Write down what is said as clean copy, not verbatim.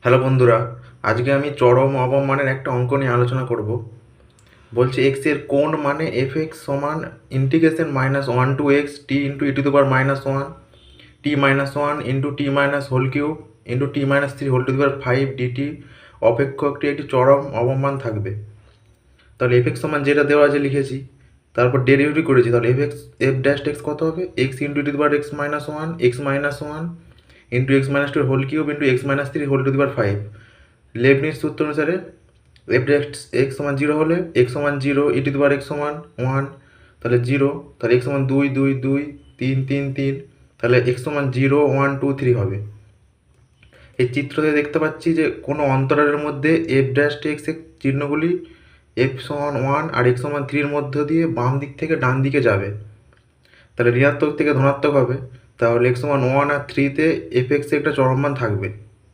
Hello বন্ধুরা, আজকে আমি চরম অবমানের একটা অঙ্ক নিয়ে আলোচনা করব। বলছে এক্স এর কোন মানে এফ এক্স সমান integration minus one to x t into e to the power minus one t minus one into t minus whole cube into t minus three whole to the power five dt অপেক্ষকটি একটি চরম অবমান থাকবে। তাহলে f x সমান যেটা দেওয়া আছে লিখেছি, তারপর ডেরিভেটিভ করেছি, তাহলে f x f dash x কত হবে? X into t the power x minus one into x minus two whole cube into x minus three whole to the power five. Leibniz সূত্র অনুসারে এফ ড্যাশ এক্স সমান zero হলে x সমান zero e to the power x সমান one, তাহলে zero, তাহলে x সমান দুই দুই দুই তিন তিন তিন, তাহলে এক্স সমান জিরো ওয়ান টু থ্রি হবে। এই চিত্রতে দেখতে পাচ্ছি যে কোনো অন্তরালের মধ্যে এফ ড্যাশ এক্স এর চিহ্নগুলি এফ সমান ওয়ান আর এক্স সমান থ্রির মধ্য দিয়ে বাম দিক থেকে ডান দিকে যাবে, তাহলে ঋণাত্মক থেকে ধনাত্মক হবে। তাহলে এক্স সমান ওয়ান আর থ্রিতে এফ এক্সে একটা চরম মান থাকবে।